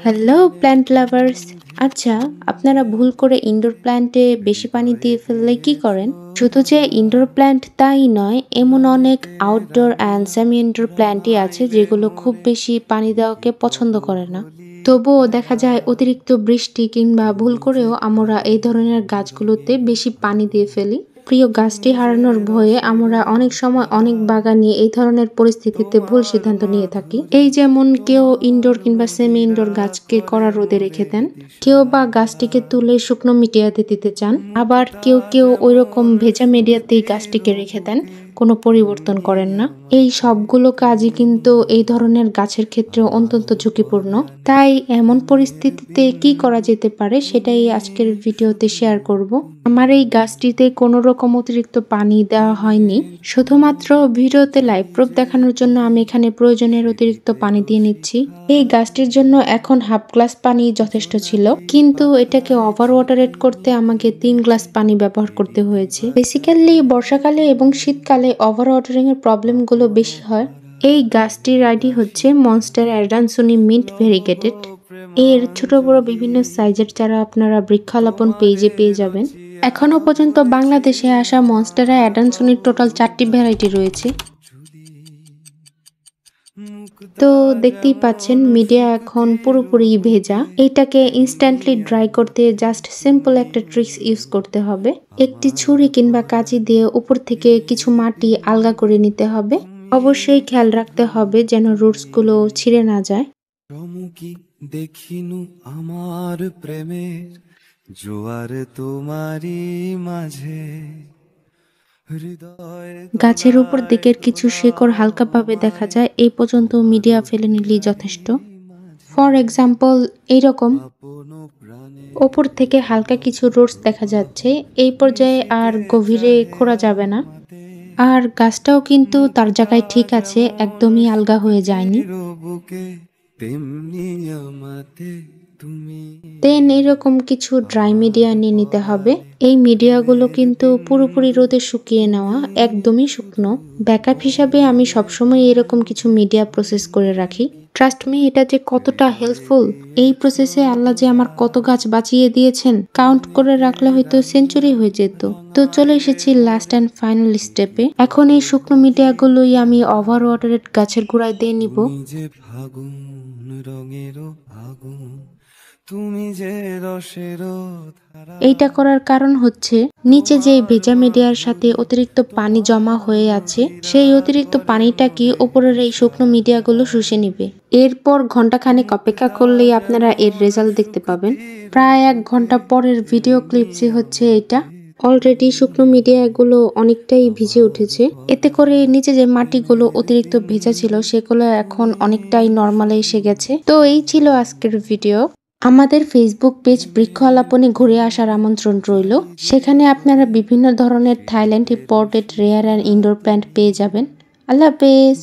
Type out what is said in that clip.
Hello plant lovers. আচ্ছা, আপনারা ভুল করে ইনডোর প্ল্যান্টে বেশি পানি দিয়ে ফেললে কি করেন? শুধু যে ইনডোর প্ল্যান্ট তাই নয়, এমন অনেক আউটডোর অ্যান্ড সেমি ইনডোর প্ল্যান্টই আছে যেগুলো খুব বেশি পানি দেওয়াকে পছন্দ করে না। তবুও দেখা যায় অতিরিক্ত বৃষ্টি কিংবা ভুল করেও আমরা এই ধরনের গাছগুলোতে বেশি পানি দিয়ে ফেলি। প্রিয় গাছটি হারানোর ভয়ে আমরা অনেক সময় অনেক বাগানি এই ধরনের পরিস্থিতিতে ভুল সিদ্ধান্ত নিয়ে থাকি। এই যেমন কেউ ইনডোর কিংবা সেমি ইনডোর গাছকে কড়া রোদে রেখে দেন, কেউ বা গাছটিকে তুলে শুকনো মিডিয়াতে দিতে চান, আবার কেউ কেউ ওইরকম ভেজা মিডিয়াতেই গাছটিকে রেখে দেন, কোনো পরিবর্তন করেন না। এই সবগুলো কাজই কিন্তু এই ধরনের গাছের ক্ষেত্রে অত্যন্ত ঝুঁকিপূর্ণ। তাই এমন পরিস্থিতিতে কি করা যেতে পারে সেটাই আজকের ভিডিওতে শেয়ার করব। আমার এই গাছটিতে কোনো রকম অতিরিক্ত পানি দেওয়া হয়নি, শুধুমাত্র ভিডিওতে লাইভ প্রুফ দেখানোর জন্য আমি এখানে প্রয়োজনের অতিরিক্ত পানি দিয়ে নিচ্ছি। এই গাছটির জন্য এখন হাফ গ্লাস পানি যথেষ্ট ছিল, কিন্তু এটাকে ওভার ওয়াটারেট করতে আমাকে 3 গ্লাস পানি ব্যবহার করতে হয়েছে। বেসিক্যালি বর্ষাকালে এবং শীতকালে ওভার ওয়াটারিং এর প্রবলেম গুলো বেশি হয়। এই গাছটির আইডি হচ্ছে মনস্টার অ্যাডানসনি মিন্ট ভেরিগেটেড। এর ছোট বড় বিভিন্ন সাইজের চারা আপনারা বৃক্ষালাপন পেজে পেয়ে যাবেন। এখনো পর্যন্ত বাংলাদেশে আসা মনস্টারা অ্যাডানসনির টোটাল 4টি ভ্যারাইটি রয়েছে। তো দেখতেই পাচ্ছেন মিডিয়া এখন পুরোপুরি ভেজা। এইটাকে ইনস্ট্যান্টলি ড্রাই করতে জাস্ট সিম্পল একটা ট্রিক্স ইউজ করতে হবে। একটি ছুরি কিংবা কাঁচি দিয়ে উপর থেকে কিছু মাটি আলগা করে নিতে হবে। অবশ্যই খেয়াল রাখতে হবে যেন রুটস গুলো ছিঁড়ে না যায়। দেখিনু আমার প্রেমের জোয়ার তোমারই মাঝে। গাছের উপর দিকের কিছু শেকড় হালকাভাবে দেখা যায়, এই পর্যন্ত মিডিয়া ফেলে নিলেই যথেষ্ট। ফর এক্সাম্পল এইরকম ওপর থেকে হালকা কিছু রুটস দেখা যাচ্ছে, এই পর্যায়ে আর গভীরে খোঁড়া যাবে না। আর গাছটাও কিন্তু তার জায়গায় ঠিক আছে, একদমই আলগা হয়ে যায়নি। দেন এরকম কিছু ড্রাই মিডিয়া নিয়ে নিতে হবে। এই মিডিয়াগুলো কিন্তু পুরোপুরি রোদে শুকিয়ে নেওয়া, একদমই শুকনো। ব্যাকআপ হিসাবে আমি সবসময় এরকম কিছু মিডিয়া প্রসেস করে রাখি। ট্রাস্ট মি, এটা যে কতটা হেল্পফুল। এই প্রসেসে আল্লাহ যে আমার কত গাছ বাঁচিয়ে দিয়েছেন, কাউন্ট করে রাখলে হয়তো সেঞ্চুরি হয়ে যেত। তো চলে এসেছি লাস্ট অ্যান্ড ফাইনাল স্টেপে। এখন এই শুকনো মিডিয়াগুলোই আমি ওভার ওয়াটারেড গাছের গোড়ায় দিয়ে নিব। এইটা করার কারণ হচ্ছে নিচে যে ভেজা মিডিয়ার সাথে অতিরিক্ত পানি জমা হয়ে আছে, সেই অতিরিক্ত পানিটাকে উপরের এই শুকনো মিডিয়াগুলো শুষে নিবে। এরপর ঘন্টাখানেক অপেক্ষা করলেই আপনারা এর রেজাল্ট দেখতে পাবেন। প্রায় 1 ঘন্টা পরের ভিডিও ক্লিপসই হচ্ছে এটা। অলরেডি শুকনো মিডিয়াগুলো অনেকটাই ভিজে উঠেছে, এতে করে নিচে যে মাটিগুলো অতিরিক্ত ভেজা ছিল সেগুলো এখন অনেকটাই নর্মালে এসে গেছে। তো এই ছিল আজকের ভিডিও। আমাদের ফেসবুক পেজ বৃক্ষ আলাপনে ঘুরে আসার আমন্ত্রণ রইল। সেখানে আপনারা বিভিন্ন ধরনের Thailand imported rare and indoor plant পেয়ে যাবেন। আল্লাহ হাফেজ।